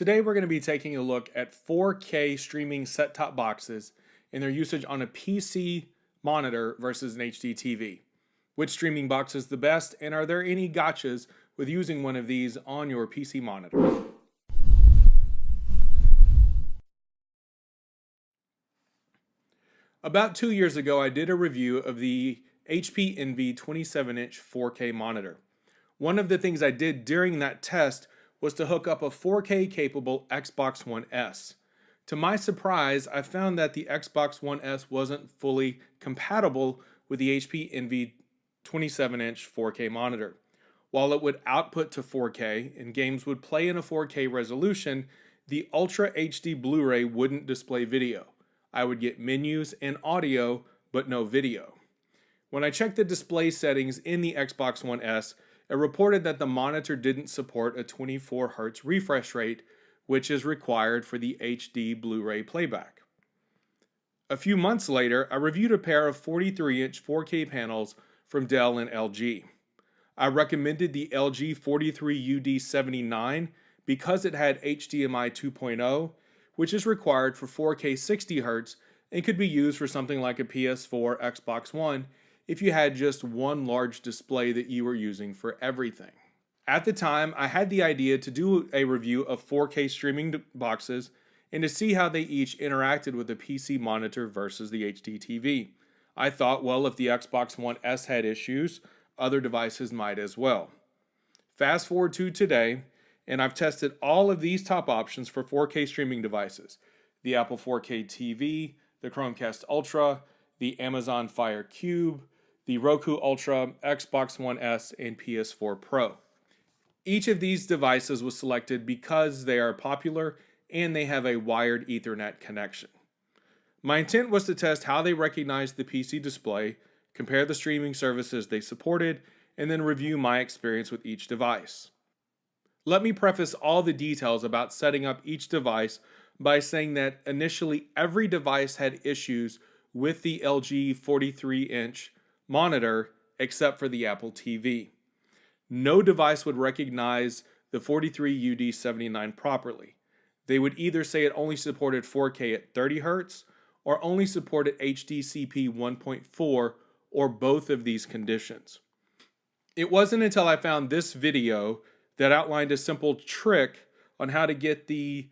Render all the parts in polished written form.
Today we're going to be taking a look at 4K streaming set-top boxes and their usage on a PC monitor versus an HD TV. Which streaming box is the best, and are there any gotchas with using one of these on your PC monitor? About 2 years ago, I did a review of the HP Envy 27-inch 4K monitor. One of the things I did during that test was to hook up a 4K capable Xbox One S. To my surprise, I found that the Xbox One S wasn't fully compatible with the HP Envy 27-inch 4K monitor. While it would output to 4K and games would play in a 4K resolution, the Ultra HD Blu-ray wouldn't display video. I would get menus and audio, but no video. When I checked the display settings in the Xbox One S, it reported that the monitor didn't support a 24 Hz refresh rate, which is required for the HD Blu-ray playback. A few months later, I reviewed a pair of 43-inch 4K panels from Dell and LG. I recommended the LG 43UD79 because it had HDMI 2.0, which is required for 4K 60 Hz and could be used for something like a PS4, Xbox One, if you had just one large display that you were using for everything. At the time, I had the idea to do a review of 4K streaming boxes and to see how they each interacted with the PC monitor versus the HD TV. I thought, well, if the Xbox One S had issues, other devices might as well. Fast forward to today, and I've tested all of these top options for 4K streaming devices: the Apple 4K TV, the Chromecast Ultra, the Amazon Fire Cube, the Roku Ultra, Xbox One S, and PS4 Pro. Each of these devices was selected because they are popular and they have a wired Ethernet connection. My intent was to test how they recognized the PC display, compare the streaming services they supported, and then review my experience with each device. Let me preface all the details about setting up each device by saying that initially every device had issues with the LG 43-inch monitor except for the Apple TV. No device would recognize the 43UD79 properly. They would either say it only supported 4K at 30 Hz or only supported HDCP 1.4, or both of these conditions. It wasn't until I found this video that outlined a simple trick on how to get the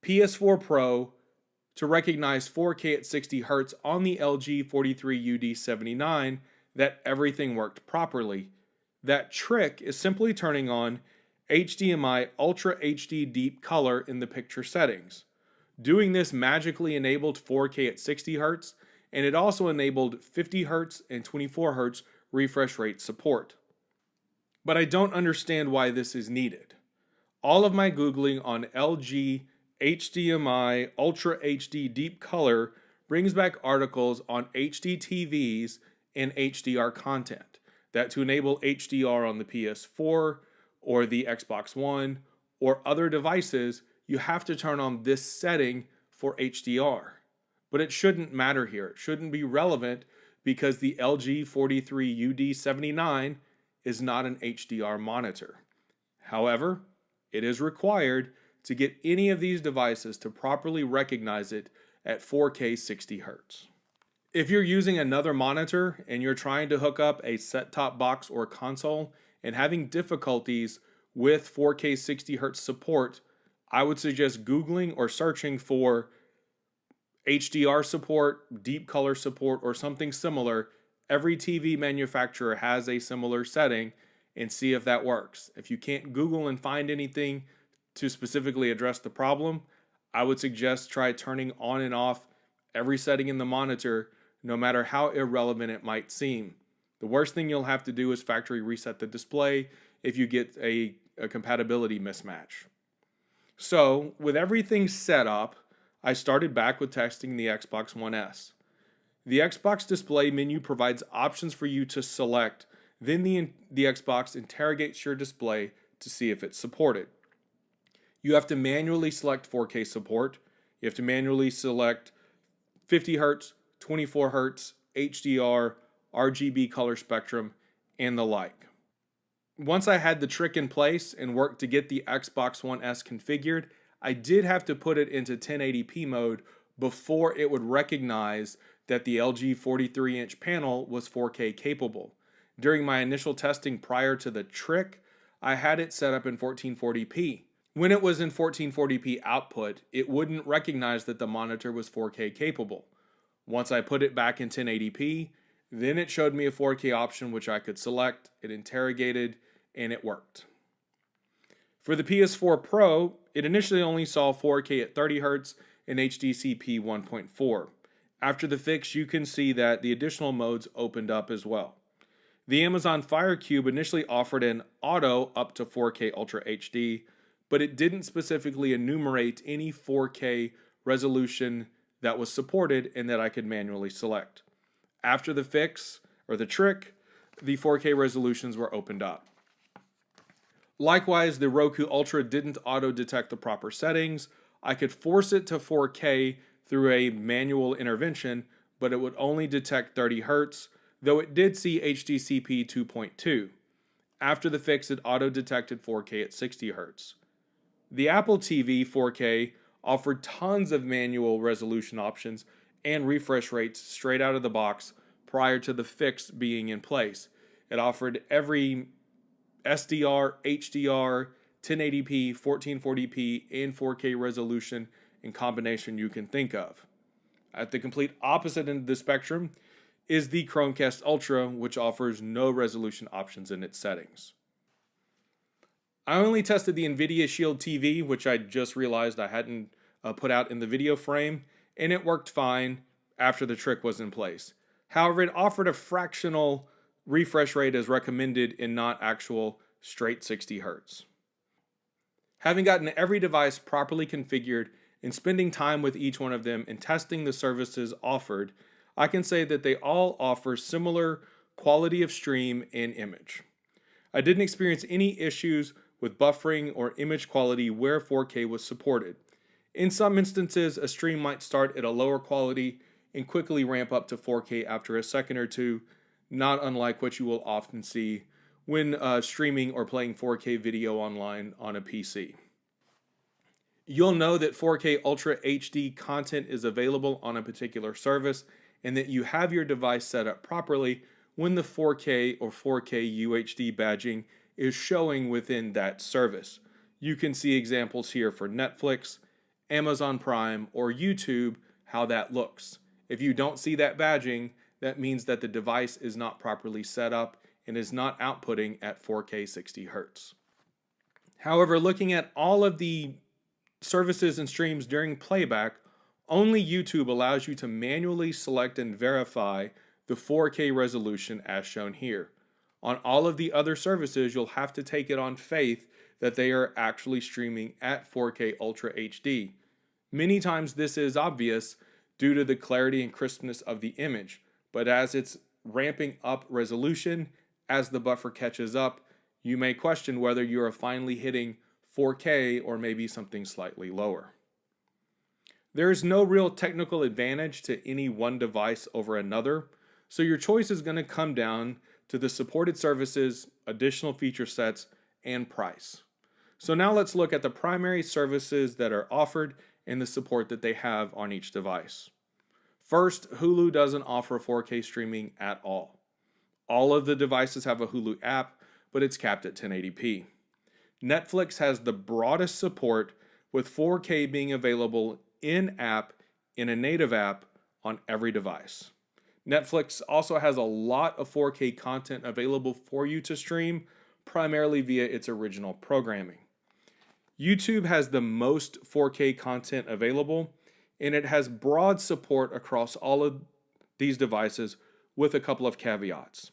PS4 Pro to recognize 4K at 60 Hz on the LG 43UD79 that everything worked properly. That trick is simply turning on HDMI Ultra HD Deep Color in the picture settings. Doing this magically enabled 4K at 60 Hz, and it also enabled 50 Hz and 24 Hz refresh rate support. But I don't understand why this is needed. All of my Googling on LG HDMI Ultra HD Deep Color brings back articles on HD TVs and HDR content, that to enable HDR on the PS4 or the Xbox One or other devices, you have to turn on this setting for HDR. But it shouldn't matter here. It shouldn't be relevant because the LG 43UD79 is not an HDR monitor. However, it is required to get any of these devices to properly recognize it at 4K 60 Hz. If you're using another monitor and you're trying to hook up a set-top box or console and having difficulties with 4K 60 Hz support, I would suggest Googling or searching for HDR support, deep color support, or something similar. Every TV manufacturer has a similar setting, and see if that works. If you can't Google and find anything to specifically address the problem, I would suggest try turning on and off every setting in the monitor, no matter how irrelevant it might seem. The worst thing you'll have to do is factory reset the display if you get a compatibility mismatch. So, with everything set up, I started back with testing the Xbox One S. The Xbox display menu provides options for you to select, then the Xbox interrogates your display to see if it's supported. You have to manually select 4K support, you have to manually select 50 Hz, 24 Hz, HDR, RGB color spectrum, and the like. Once I had the trick in place and worked to get the Xbox One S configured, I did have to put it into 1080p mode before it would recognize that the LG 43-inch panel was 4K capable. During my initial testing prior to the trick, I had it set up in 1440p. When it was in 1440p output, it wouldn't recognize that the monitor was 4K capable. Once I put it back in 1080p, then it showed me a 4K option which I could select, it interrogated, and it worked. For the PS4 Pro, it initially only saw 4K at 30Hz and HDCP 1.4. After the fix, you can see that the additional modes opened up as well. The Amazon Fire Cube initially offered an auto up to 4K Ultra HD, but it didn't specifically enumerate any 4K resolution that was supported and that I could manually select. After the fix, or the trick, the 4K resolutions were opened up. Likewise, the Roku Ultra didn't auto-detect the proper settings. I could force it to 4K through a manual intervention, but it would only detect 30 Hz, though it did see HDCP 2.2. After the fix, it auto-detected 4K at 60 Hz. The Apple TV 4K offered tons of manual resolution options and refresh rates straight out of the box prior to the fix being in place. It offered every SDR, HDR, 1080p, 1440p, and 4K resolution in combination you can think of. At the complete opposite end of the spectrum is the Chromecast Ultra, which offers no resolution options in its settings. I only tested the NVIDIA Shield TV, which I just realized I hadn't put out in the video frame, and it worked fine after the trick was in place. However, it offered a fractional refresh rate as recommended and not actual straight 60 Hz. Having gotten every device properly configured and spending time with each one of them and testing the services offered, I can say that they all offer similar quality of stream and image. I didn't experience any issues with buffering or image quality where 4K was supported. In some instances, a stream might start at a lower quality and quickly ramp up to 4K after a second or two, not unlike what you will often see when streaming or playing 4K video online on a PC. You'll know that 4K Ultra HD content is available on a particular service and that you have your device set up properly when the 4K or 4K UHD badging is showing within that service. You can see examples here for Netflix, Amazon Prime, or YouTube, how that looks. If you don't see that badging, that means that the device is not properly set up and is not outputting at 4K 60 Hz. However, looking at all of the services and streams during playback, only YouTube allows you to manually select and verify the 4K resolution as shown here. On all of the other services, you'll have to take it on faith that they are actually streaming at 4K Ultra HD. Many times this is obvious due to the clarity and crispness of the image, but as it's ramping up resolution, as the buffer catches up, you may question whether you are finally hitting 4K or maybe something slightly lower. There is no real technical advantage to any one device over another, so your choice is going to come down to the supported services, additional feature sets, and price. So now let's look at the primary services that are offered and the support that they have on each device. First, Hulu doesn't offer 4K streaming at all. All of the devices have a Hulu app, but it's capped at 1080p. Netflix has the broadest support, with 4K being available in-app in a native app on every device. Netflix also has a lot of 4K content available for you to stream, primarily via its original programming. YouTube has the most 4K content available, and it has broad support across all of these devices with a couple of caveats.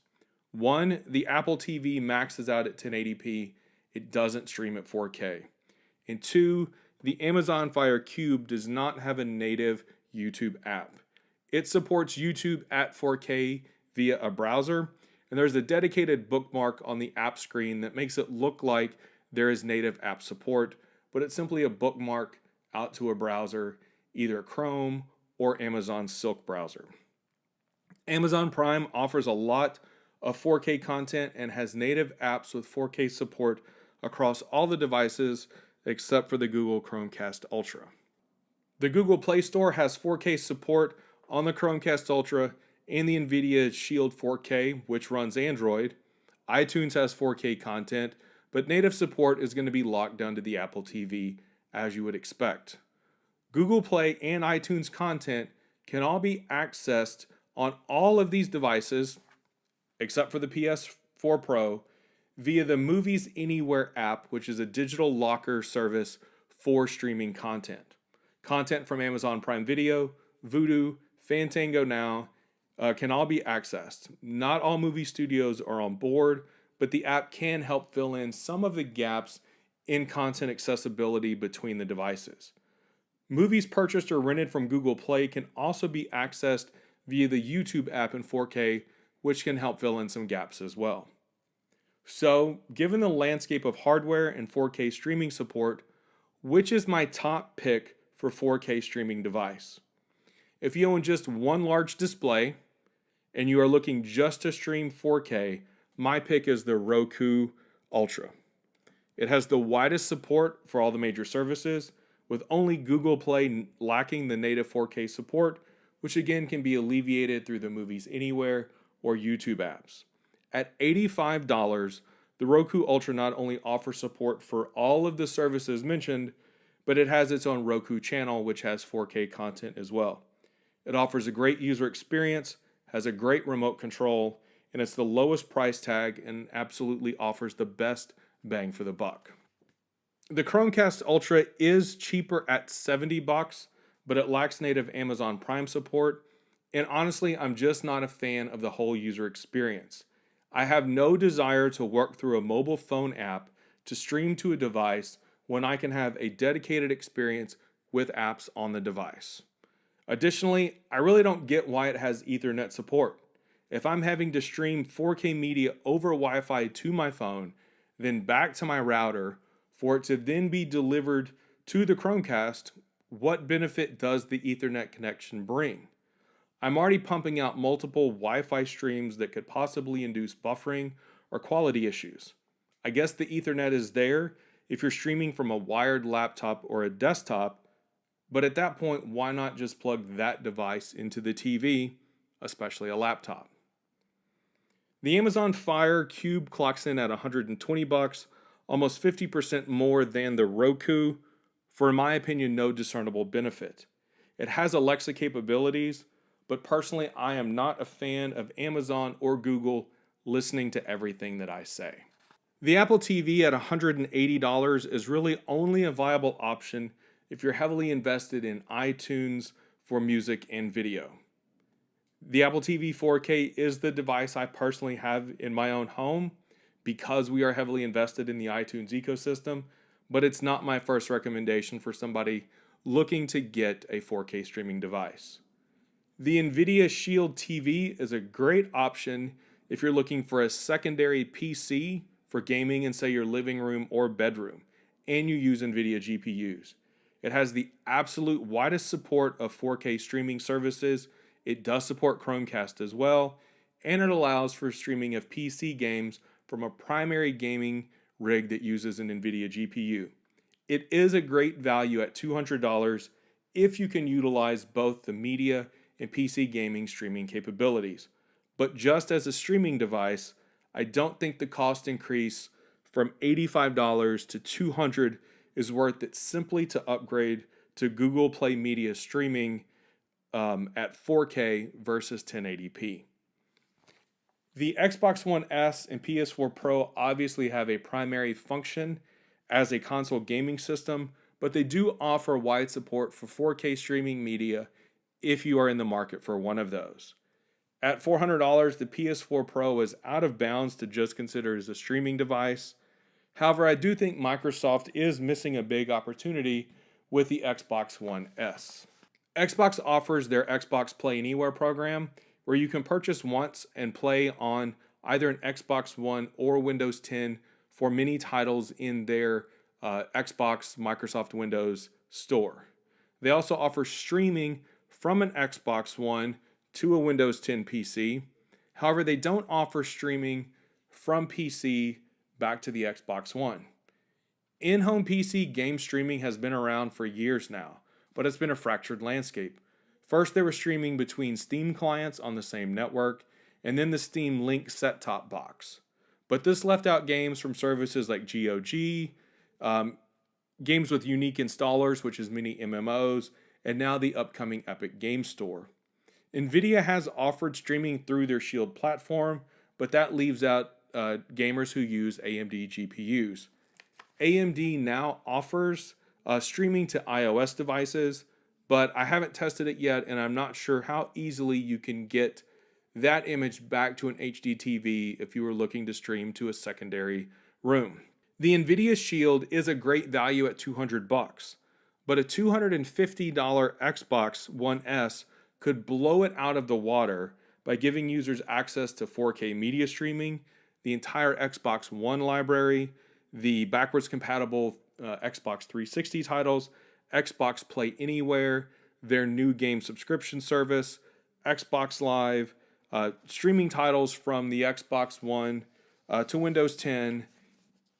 One, the Apple TV maxes out at 1080p. It doesn't stream at 4K. And two, the Amazon Fire Cube does not have a native YouTube app. It supports YouTube at 4K via a browser, and there's a dedicated bookmark on the app screen that makes it look like there is native app support, but it's simply a bookmark out to a browser, either Chrome or Amazon's Silk browser. Amazon Prime offers a lot of 4K content and has native apps with 4K support across all the devices except for the Google Chromecast Ultra. The Google Play Store has 4K support on the Chromecast Ultra and the NVIDIA Shield 4K, which runs Android. iTunes has 4K content, but native support is going to be locked down to the Apple TV, as you would expect. Google Play and iTunes content can all be accessed on all of these devices, except for the PS4 Pro, via the Movies Anywhere app, which is a digital locker service for streaming content. Content from Amazon Prime Video, Vudu, Fandango Now can all be accessed. Not all movie studios are on board, but the app can help fill in some of the gaps in content accessibility between the devices. Movies purchased or rented from Google Play can also be accessed via the YouTube app in 4K, which can help fill in some gaps as well. So, given the landscape of hardware and 4K streaming support, which is my top pick for 4K streaming device? If you own just one large display and you are looking just to stream 4K, my pick is the Roku Ultra. It has the widest support for all the major services, with only Google Play lacking the native 4K support, which again can be alleviated through the Movies Anywhere or YouTube apps. At $85, the Roku Ultra not only offers support for all of the services mentioned, but it has its own Roku channel, which has 4K content as well. It offers a great user experience, has a great remote control, and it's the lowest price tag and absolutely offers the best bang for the buck. The Chromecast Ultra is cheaper at $70, but it lacks native Amazon Prime support, and honestly, I'm just not a fan of the whole user experience. I have no desire to work through a mobile phone app to stream to a device when I can have a dedicated experience with apps on the device. Additionally, I really don't get why it has Ethernet support. If I'm having to stream 4K media over Wi-Fi to my phone, then back to my router, for it to then be delivered to the Chromecast, what benefit does the Ethernet connection bring? I'm already pumping out multiple Wi-Fi streams that could possibly induce buffering or quality issues. I guess the Ethernet is there if you're streaming from a wired laptop or a desktop, but at that point, why not just plug that device into the TV, especially a laptop? The Amazon Fire Cube clocks in at $120, almost 50% more than the Roku, for in my opinion, no discernible benefit. It has Alexa capabilities, but personally, I am not a fan of Amazon or Google listening to everything that I say. The Apple TV at $180 is really only a viable option if you're heavily invested in iTunes for music and video. The Apple TV 4K is the device I personally have in my own home because we are heavily invested in the iTunes ecosystem, but it's not my first recommendation for somebody looking to get a 4K streaming device. The NVIDIA Shield TV is a great option if you're looking for a secondary PC for gaming in, say, your living room or bedroom, and you use NVIDIA GPUs. It has the absolute widest support of 4K streaming services. It does support Chromecast as well, and it allows for streaming of PC games from a primary gaming rig that uses an NVIDIA GPU. It is a great value at $200 if you can utilize both the media and PC gaming streaming capabilities. But just as a streaming device, I don't think the cost increase from $85 to $200 is worth it simply to upgrade to Google Play Media streaming at 4K versus 1080p. The Xbox One S and PS4 Pro obviously have a primary function as a console gaming system, but they do offer wide support for 4K streaming media if you are in the market for one of those. At $400, the PS4 Pro is out of bounds to just consider as a streaming device. However, I do think Microsoft is missing a big opportunity with the Xbox One S. Xbox offers their Xbox Play Anywhere program, where you can purchase once and play on either an Xbox One or Windows 10 for many titles in their Xbox Microsoft Windows store. They also offer streaming from an Xbox One to a Windows 10 PC. However, they don't offer streaming from PC back to the Xbox One. In-home PC game streaming has been around for years now, but it's been a fractured landscape. First, they were streaming between Steam clients on the same network, and then the Steam Link set-top box. But this left out games from services like GOG, um, games with unique installers, which is mini MMOs, and now the upcoming Epic Game Store. NVIDIA has offered streaming through their Shield platform, but that leaves out gamers who use AMD GPUs. AMD now offers streaming to iOS devices, but I haven't tested it yet, and I'm not sure how easily you can get that image back to an HD TV if you were looking to stream to a secondary room. The NVIDIA Shield is a great value at $200, but a $250 Xbox One S could blow it out of the water by giving users access to 4K media streaming, the entire Xbox One library, the backwards compatible Xbox 360 titles, Xbox Play Anywhere, their new game subscription service, Xbox Live, streaming titles from the Xbox One to Windows 10,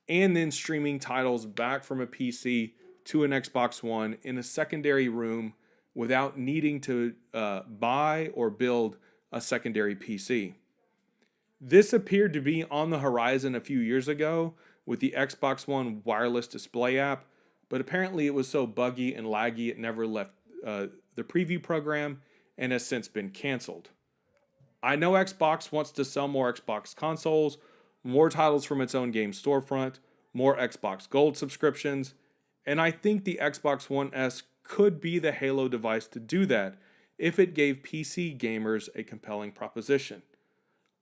and then streaming titles back from a PC to an Xbox One in a secondary room without needing to buy or build a secondary PC. This appeared to be on the horizon a few years ago with the Xbox One wireless display app, but apparently it was so buggy and laggy it never left the preview program and has since been canceled. I know Xbox wants to sell more Xbox consoles, more titles from its own game storefront, more Xbox Gold subscriptions, and I think the Xbox One S could be the Halo device to do that if it gave PC gamers a compelling proposition.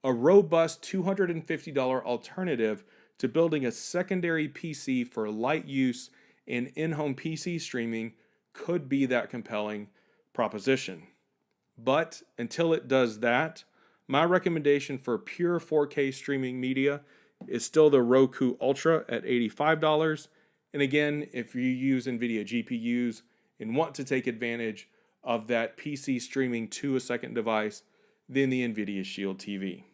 A robust $250 alternative to building a secondary PC for light use in in-home PC streaming could be that compelling proposition. But until it does that, my recommendation for pure 4K streaming media is still the Roku Ultra at $85. And again, if you use NVIDIA GPUs and want to take advantage of that PC streaming to a second device, then the NVIDIA Shield TV.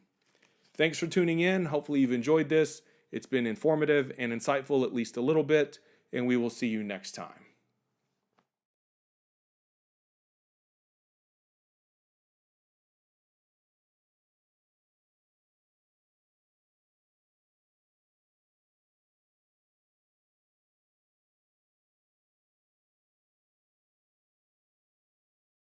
Thanks for tuning in. Hopefully you've enjoyed this. It's been informative and insightful at least a little bit, and we will see you next time.